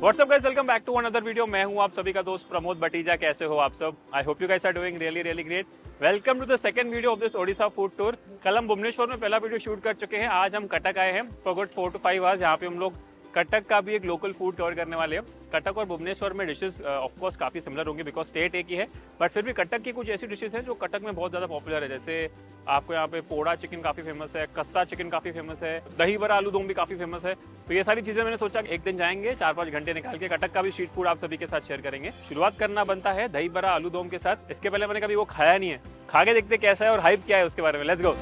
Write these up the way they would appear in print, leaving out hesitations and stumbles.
WhatsApp guys, welcome back to another video. मैं हूं आप सभी का दोस्त प्रमोद बटीजा। कैसे हो आप सब? I hope you guys are doing really great. Welcome to the second video of this Odisha food tour. कल हम भुवनेश्वर में पहला वीडियो शूट कर चुके हैं। आज हम कटक आए हैं फॉर गुड 4 to 5 आवर्स। यहाँ पे हम लोग कटक का भी एक लोकल फूड कवर करने वाले हैं। कटक और भुवनेश्वर में डिशेस ऑफकोर्स काफ़ी सिमिलर होंगी बिकॉज स्टेट एक ही है, बट फिर भी कटक की कुछ ऐसी डिशेस हैं जो कटक में बहुत ज़्यादा पॉपुलर है। जैसे आपको यहाँ पे पोड़ा चिकन काफ़ी फेमस है, कस्सा चिकन काफ़ी फेमस है, दही बड़ा आलू दम भी काफ़ी फेमस है। तो ये सारी चीज़ें मैंने सोचा एक दिन जाएंगे 4-5 घंटे निकाल के कटक का भी स्ट्रीट फूड आप सभी के साथ शेयर करेंगे। शुरुआत करना बनता है दही बड़ा आलू दम के साथ। इसके पहले मैंने कभी वो खाया नहीं है, खा के देखते कैसा है और हाइप क्या है उसके बारे में। Let's go.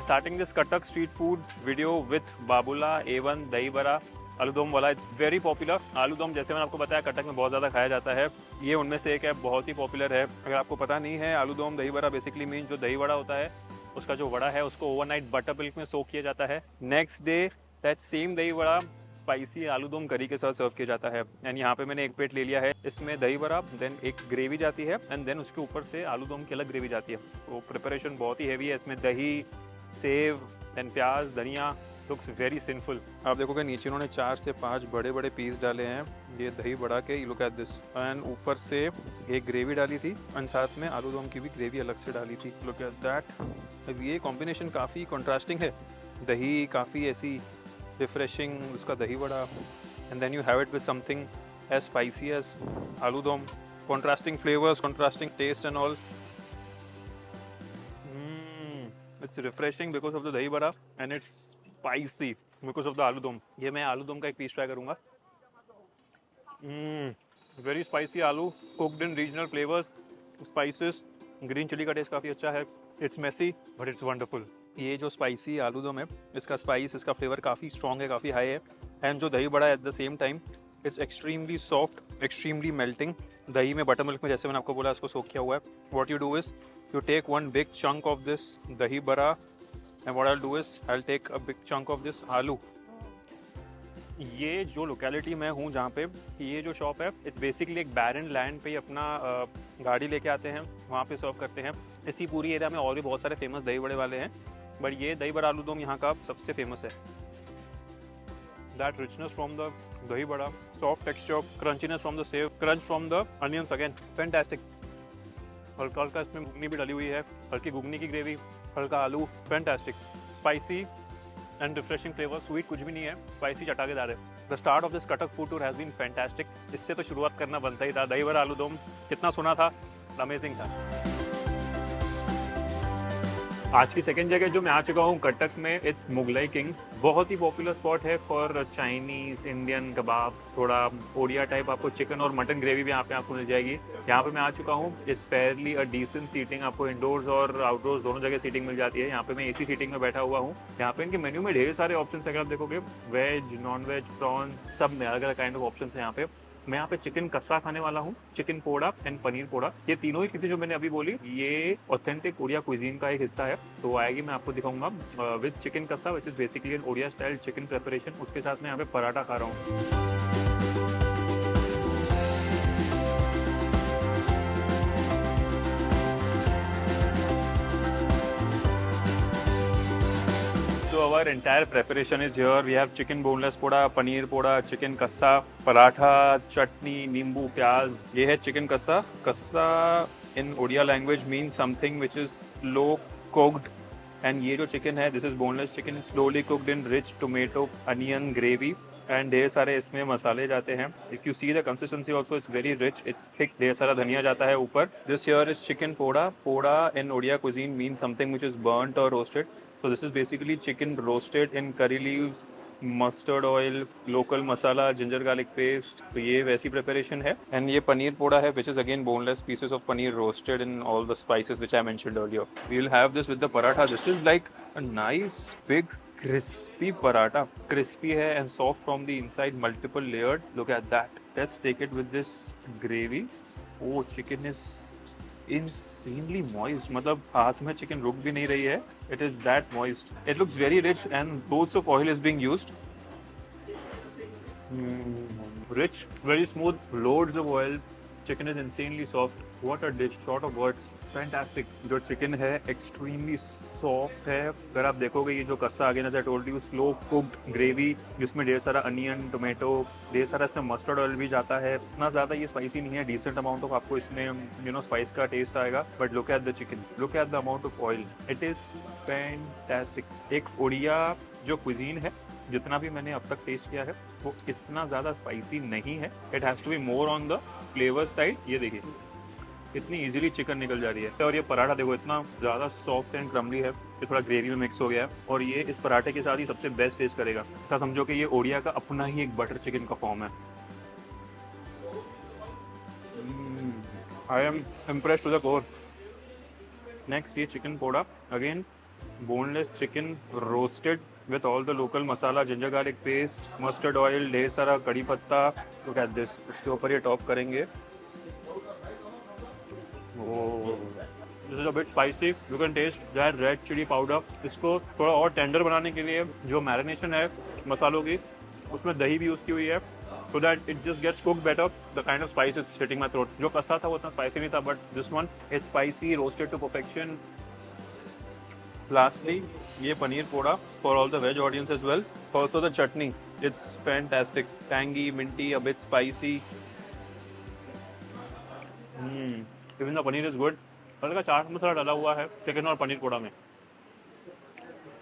Starting this Katak street food video with Babula A1 दही बड़ा आलू दम वाला। It's very popular. आलू दम जैसे मैंने आपको बताया कटक में बहुत ज़्यादा खाया जाता है। ये उनमें से एक है, बहुत ही पॉपुलर है। अगर आपको पता नहीं है, आलू दम दही बड़ा बेसिकली मीन जो दही बड़ा होता है उसका जो वड़ा है उसको ओवरनाइट बटर मिल्क में सोक किया जाता है। नेक्स्ट डे दैट सेम दही बड़ा स्पाइसी आलू दम करी के साथ सर्व किया जाता है। एंड यहाँ पे मैंने एक प्लेट ले लिया है। इसमें दही बड़ा, देन एक ग्रेवी जाती है एंड देन उसके ऊपर से आलू दम की अलग ग्रेवी जाती है। तो प्रिपरेशन बहुत ही हैवी है। इसमें दही, सेव, देन प्याज, धनिया, लुक्स वेरी सिंपल। आप देखोगे नीचे उन्होंने 4 से 5 बड़े बड़े पीस डाले हैं ये दही बड़ा के। Look at this. एंड ऊपर से एक ग्रेवी डाली थी एंड साथ में आलू दम की भी ग्रेवी अलग से डाली थी। Look at that. ये कॉम्बिनेशन काफ़ी कॉन्ट्रास्टिंग है। दही काफ़ी ऐसी रिफ्रेशिंग, उसका dahi bada, and then you have it with something as spicy as aloo dum. Contrasting flavours, contrasting taste and all. It's refreshing because of the dahi bada and it's spicy because of the aloo dum. ये मैं आलू दम का एक piece try करूँगा। Very spicy आलू, cooked in regional flavors, spices, green chili का test काफ़ी अच्छा है। It's messy but it's wonderful. ये जो स्पाइसी आलू दम है इसका स्पाइस, इसका फ्लेवर काफ़ी स्ट्रॉन्ग है, काफ़ी हाई है। एंड जो दही बड़ा है at the same time it's extremely soft, extremely melting. दही में बटर मिल्क में जैसे मैंने आपको बोला इसको सोक किया हुआ है। What you do is you take one big chunk of this dahi bada and what I'll do is I'll take a big chunk of this aloo. ये जो लोकेलिटी में हूँ जहाँ पे ये जो शॉप है इट्स बेसिकली एक बैरन लैंड पे ही अपना गाड़ी लेके आते हैं, वहाँ पे सर्व करते हैं। इसी पूरी एरिया में और भी बहुत सारे फेमस दही बड़े वाले हैं, बट ये दही बड़ा आलू दम यहाँ का सबसे फेमस है। दैट रिचनेस फ्रॉम द दही बड़ा, soft texture, crunchiness from the save, crunch from the onions, again fantastic. हल्का हल्का इसमें घुगनी भी डली हुई है, हल्की घुगनी की ग्रेवी, हल्का आलू, fantastic. Spicy and refreshing flavour, sweet कुछ भी नहीं है, स्पाइसी चटाकेदार है। The start of this Cuttack food tour has been fantastic. इससे तो शुरुआत करना बनता ही था। दही बड़ा आलू दम कितना सुना था, अमेजिंग था। आज की सेकंड जगह जो मैं आ चुका हूँ कटक में, इट्स मुगलाई किंग। बहुत ही पॉपुलर स्पॉट है फॉर चाइनीज, इंडियन कबाब, थोड़ा ओडिया टाइप। आपको चिकन और मटन ग्रेवी भी यहाँ पे आपको मिल जाएगी। यहाँ पे मैं आ चुका हूँ। It's fairly a decent seating, आपको इंडोर्स और आउटडोर्स दोनों जगह सीटिंग मिल जाती है। यहाँ पे मैं एसी सीटिंग में बैठा हुआ हूँ। यहाँ पे इनके मेन्यू में ढेर सारे ऑप्शन है। अगर आप देखोगे वेज, नॉन वेज, प्रॉन्स, सब में अलग अलग काइंड ऑफ ऑप्शन है यहाँ पे। मैं यहाँ पे चिकन कस्सा खाने वाला हूँ, चिकन पोड़ा एंड पनीर पोड़ा। ये तीनों ही चीज़ें जो मैंने अभी बोली ये ऑथेंटिक ओडिया क्विजीन का एक हिस्सा है। तो आएगी, मैं आपको दिखाऊंगा with chicken kassa which is basically an Odia style chicken preparation. उसके साथ मैं यहाँ पे पराठा खा रहा हूँ। So our entire preparation is here. We have chicken boneless poda, paneer poda, chicken kassa, paratha, chutney, नींबू, प्याज। ये है chicken Kassa. Kassa in Odia language means something which is slow cooked. And ये जो चिकन है, this is boneless chicken, slowly cooked in rich tomato, onion gravy. And ढेर सारे इसमें मसाले जाते हैं। If you see the consistency also it's very rich, it's thick. ढेर सारा धनिया जाता है ऊपर। This here is chicken poda. Poda in Odia cuisine mean something which is burnt और roasted. So this is basically chicken roasted in curry leaves, mustard oil, local masala, ginger garlic paste. तो ये वैसी प्रिपरेशन है। एंड ये पनीर पोड़ा है which is again boneless pieces of paneer roasted in all the spices which I mentioned earlier. We will have this with the paratha. This is like a nice big crispy paratha, crispy hai and soft from the inside, multiple layered. Look at that. Let's take it with this gravy. Oh, chicken is insanely moist. मतलब हाथ में chicken रुक भी नहीं रही है. It is that moist. It looks very rich and loads of oil is being used. Rich, very smooth, loads of oil. Chicken is insanely soft. What a dish, short of words. Fantastic. जो chicken है extremely soft है. अगर आप देखोगे ये जो कस्सा आगे नजर told you slow cooked gravy जिसमें ढेर सारा अनियन टोमेटो ढेर सारा इसमें मस्टर्ड ऑयल भी जाता है. इतना ज़्यादा ये स्पाइसी नहीं है. डिसेंट अमाउंट ऑफ आपको इसमें स्पाइस का टेस्ट आएगा. But look at the chicken, look at the amount of oil. It is fantastic. एक ओडिया जो क्विजीन है जितना भी मैंने अब तक टेस्ट किया है वो इतना ज़्यादा स्पाइसी नहीं है. It has to be more on the flavour side. ये देखिए कितनी इजीली चिकन निकल जा रही है. और ये पराठा देखो इतना ज़्यादा सॉफ्ट एंड क्रम्बली है. ये थोड़ा ग्रेवी में मिक्स हो गया है और ये इस पराठे के साथ ही सबसे बेस्ट टेस्ट करेगा. ऐसा समझो कि ये ओडिया का अपना ही एक बटर चिकन का फॉर्म है. I am impressed to the core. Next ये chicken poda. Again boneless chicken roasted with all the local masala, ginger garlic paste, mustard oil, ढेर सारा कड़ी पत्ता. Look at this. इसके ऊपर ये टॉप करेंगे. This is a bit spicy. You can taste that red chilli powder. इसको थोड़ा और टेंडर बनाने के लिए जो मैरिनेशन है मसालों की उसमें दही भी यूज़ की हुई है so that it just gets cooked better. The kind of spice is hitting my throat. जो कस्सा था वो इतना स्पाइसी नहीं था but this one it's spicy, roasted to perfection. Lastly, ये पनीर पोड़ा for all the veg audience as well. Also the chutney, it's fantastic. Tangy, minty, a bit spicy. Even the paneer is good. हल्का चाट मसाला डाला हुआ है chicken और पनीर पोड़ा में.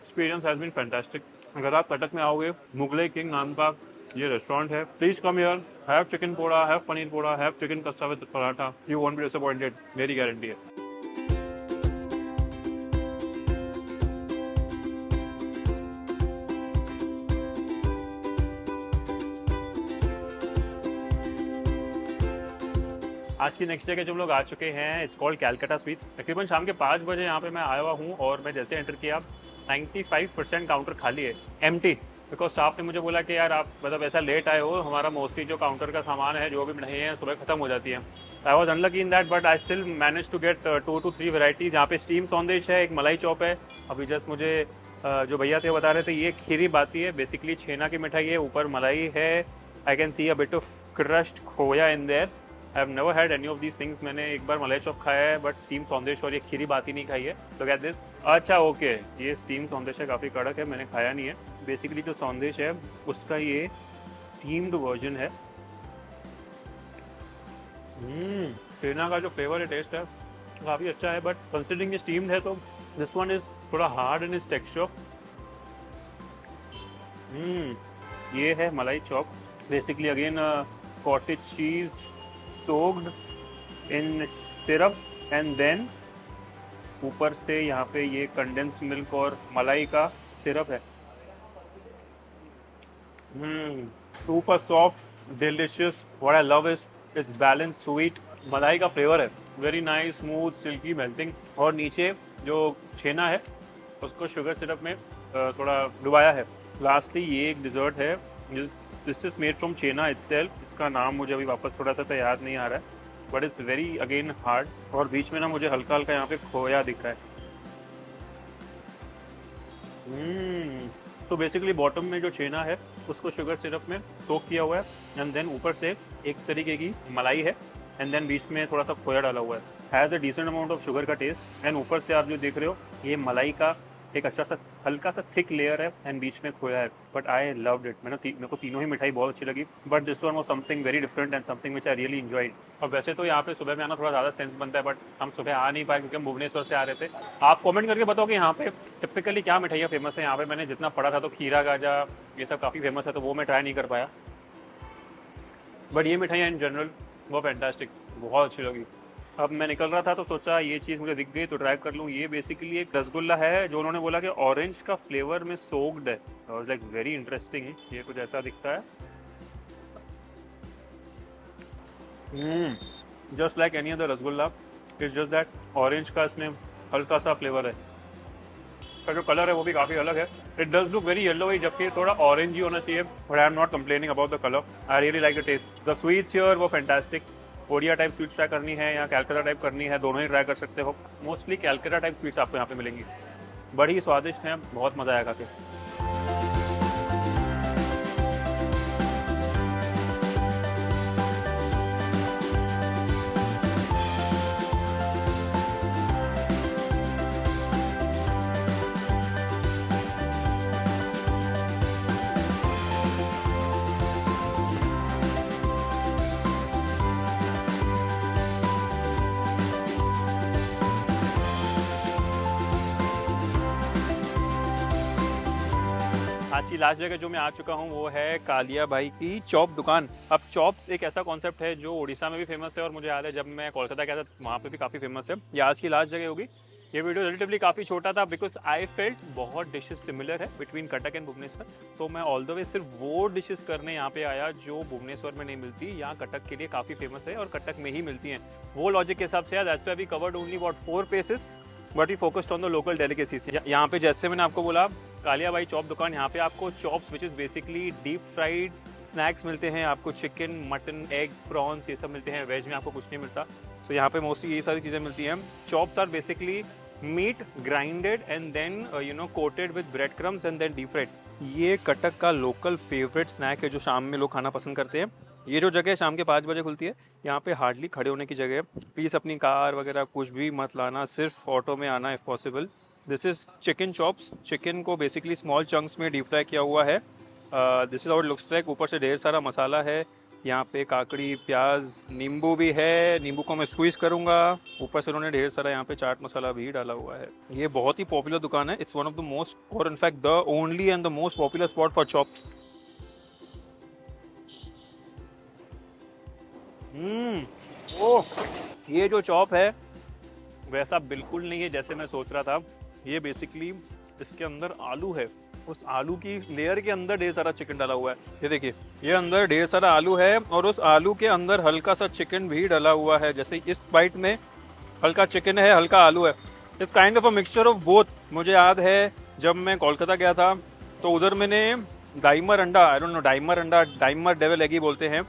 Experience has been fantastic. अगर आप कटक में आओगे मुगलई किंग नाम का ये रेस्टोरेंट है. Please come here, have chicken poda, have paneer poda, have chicken kassa with paratha. You won't be disappointed. मेरी गारंटी है. आज की नेक्स्ट जगह जो हम लोग आ चुके हैं इट्स कॉल्ड कैलकाटा स्वीट्स. तकरीबन शाम के 5 बजे यहाँ पे मैं आया हुआ हूँ और मैं जैसे एंटर किया 95% काउंटर खाली है, एम्प्टी. बिकॉज स्टाफ ने मुझे बोला कि यार आप मतलब ऐसा लेट आए हो, हमारा मोस्टली जो काउंटर का सामान है जो भी मिठाई है सुबह खत्म हो जाती है. I was unlucky in that but I still manage to get 2 to 3 varieties. यहाँ पे स्टीम सौंदेश है, एक मलाई चॉप है. अभी जस्ट मुझे जो भैया थे बता रहे थे ये खीरी बाती है. बेसिकली छेना की मिठाई है, ऊपर मलाई है. I can see a bit of crushed khoya in there. I have never had any of these things. मैंने एक बार मलाई चॉप खाया है बट स्टीम सौंदेश और ये खीरी बाती नहीं खाई है. तो क्या दिस अच्छा ओके ये स्टीम सौंदेश है, काफ़ी कड़क है, मैंने खाया नहीं है. बेसिकली जो सौंदेश है उसका ये स्टीम्ड वर्जन है. छेना का जो फ्लेवर है टेस्ट है काफ़ी अच्छा है बट कंसिडरिंग ये स्टीम्ड है तो दिस वन इज़ थोड़ा हार्ड इन इज टेक्सचर. ये है malai chop. Basically again cottage cheese soaked in syrup and then ऊपर से यहाँ पे ये कंडेंस्ड मिल्क और मलाई का सिरप है. Super soft delicious. What I love is its balance sweet. मलाई का फ्लेवर है very nice, smooth, silky, melting. और नीचे जो छेना है उसको शुगर सिरप में थोड़ा डुबाया है. लास्टली ये एक डिज़र्ट है this is made from chhena itself. इसका नाम मुझे अभी वापस थोड़ा सा तो याद नहीं आ रहा है but it's very again hard. और बीच में ना मुझे हल्का हल्का यहाँ पे खोया दिख रहा है. सो बेसिकली बॉटम में जो छेना है उसको शुगर सिरप में सोक किया हुआ है एंड देन ऊपर से एक तरीके की मलाई है एंड देन बीच में थोड़ा सा खोया डाला हुआ है. Has a decent amount of sugar का टेस्ट एंड ऊपर से आप जो देख रहे हो ये मलाई का एक अच्छा सा हल्का सा थिक लेयर है एंड बीच में खोया है. But I loved it. मेरे को तीनों ही मिठाई बहुत अच्छी लगी but this one was something very different and something which I really enjoyed. और वैसे तो यहाँ पे सुबह में आना थोड़ा ज़्यादा सेंस बनता है बट हम सुबह आ नहीं पाए क्योंकि हम भुवनेश्वर से आ रहे थे. आप कमेंट करके बताओ कि यहाँ पे टिपिकली क्या मिठाइयाँ फेमस है. यहाँ पे मैंने जितना पढ़ा था तो खीरा गाजा ये सब काफ़ी फेमस है तो वो मैं ट्राई नहीं कर पाया बट ये मिठाइयाँ इन जनरल वो फैंटास्टिक, बहुत अच्छी लगी. अब मैं निकल रहा था तो सोचा ये चीज़ मुझे दिख गई तो ट्राई कर लूँ. ये बेसिकली एक रसगुल्ला है जो उन्होंने बोला कि ऑरेंज का फ्लेवर में सोक्ड है. Was like very interesting. ये कुछ ऐसा दिखता है just like any other rasgulla. It's just that orange का इसमें हल्का सा फ्लेवर है. का जो कलर है वो भी काफ़ी अलग है. It does look very yellow ही जबकि थोड़ा ऑरेंज ही होना चाहिए but I am not complaining about the colour. I really like the taste. The sweets here वो fantastic. Odia type sweets try करनी है या कैलकाटा टाइप करनी है, दोनों ही ट्राई कर सकते हो। मोस्टली कैलकाटा टाइप स्वीट्स आपको यहाँ पे मिलेंगी, बड़ी स्वादिष्ट हैं, बहुत मज़ा आएगा खा आज की लास्ट जगह जो मैं आ चुका हूँ वो है कालिया भाई की चॉप दुकान। अब चॉप्स एक ऐसा कॉन्सेप्ट है जो उड़ीसा में भी फेमस है और मुझे याद है जब मैं कोलकाता गया था वहाँ पे भी काफ़ी फेमस है। ये आज की लास्ट जगह होगी। ये वीडियो रिलेटिवली काफ़ी छोटा था बिकॉज आई फेल्ट बहुत डिशेस सिमिलर है बिटवीन कटक एंड भुवनेश्वर, तो मैं ऑल द वे सिर्फ वो डिशेस करने यहाँ पे आया जो भुवनेश्वर में नहीं मिलती, यहाँ कटक के लिए काफ़ी फेमस है और कटक में ही मिलती हैं। वो लॉजिक के हिसाब से that's why we covered only about 4 places but we focused on the local delicacies. यहाँ पे जैसे मैंने आपको बोला कालिया भाई चॉप दुकान, यहाँ पे आपको chops which is basically deep fried snacks मिलते हैं, आपको चिकन, मटन, एग, प्रॉन्स ये सब मिलते हैं। वेज में आपको कुछ नहीं मिलता, तो यहाँ पे मोस्टली ये सारी चीज़ें मिलती हैं। Chops are basically meat grinded and then coated with bread crumbs and then deep fried. ये कटक का लोकल फेवरेट स्नैक है जो शाम में लोग खाना पसंद करते हैं। ये जो जगह शाम के 5 बजे खुलती है, यहाँ पे हार्डली खड़े होने की जगह है। प्लीज़ अपनी कार वगैरह कुछ भी मत लाना, सिर्फ ऑटो में आना if possible. This is chicken chops. Chicken को बेसिकली स्मॉल चंक्स में डीप फ्राई किया हुआ है। This is our looks like. ऊपर से ढेर सारा मसाला है, यहाँ पे काकड़ी, प्याज, नींबू भी है। नींबू को मैं स्क्वीज़ करूँगा। ऊपर से उन्होंने ढेर सारा यहाँ पे चाट मसाला भी डाला हुआ है। ये बहुत ही पॉपुलर दुकान है। It's one of the most और in fact the only and the most popular spot for chops. Oh, ये जो चॉप है वैसा बिल्कुल नहीं है जैसे मैं सोच रहा था। ये बेसिकली इसके अंदर आलू है, उस आलू की लेयर के अंदर ढेर सारा चिकन डाला हुआ है। ये देखिए, ये अंदर ढेर सारा आलू है और उस आलू के अंदर हल्का सा चिकन भी डाला हुआ है। जैसे इस बाइट में हल्का चिकन है, हल्का आलू है। It's kind of a mixture of both. मुझे याद है जब मैं कोलकाता गया था तो उधर मैंने डाइमर अंडा, आई डोंट नो, डाइमर अंडा, डाइमर डेविल एग ही बोलते हैं,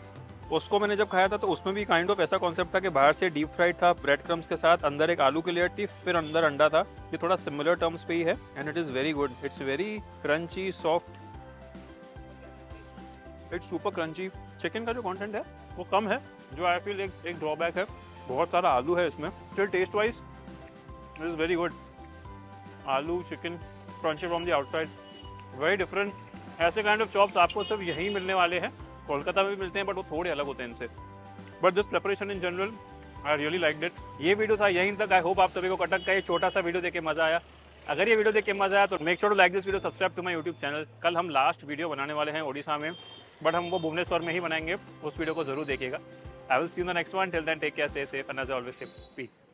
उसको मैंने जब खाया था तो उसमें भी काइंड ऑफ ऐसा कॉन्सेप्ट था कि बाहर से डीप फ्राइड था ब्रेड क्रम्स के साथ, अंदर एक आलू की लेयर थी, फिर अंदर अंडा था। ये थोड़ा सिमिलर टर्म्स पे ही है and it is very good. It's very crunchy, soft, it's super crunchy. Chicken का जो कंटेंट है वो कम है, जो आई फील एक ड्रॉबैक है। बहुत सारा आलू है इसमें, still taste wise it is very good. आलू chicken crunchy from the outside, very different. ऐसे काइंड ऑफ चॉप्स आपको सिर्फ यहीं मिलने वाले हैं। कोलकाता में भी मिलते हैं बट वो थोड़े अलग होते हैं इनसे। But this preparation in general I really like it. ये वीडियो था यहीं तक। आई होप आप सभी को कटक का ये छोटा सा वीडियो देख के मजा आया। अगर ये वीडियो देख के मजा आया तो make sure to like this video, subscribe to my YouTube channel. कल हम लास्ट वीडियो बनाने वाले हैं ओडिशा में, बट हम वो भुवनेश्वर में ही बनाएंगे। उस वीडियो को जरूर देखिएगा। I will see you in the next one. Till then take care, stay safe and as always say piece.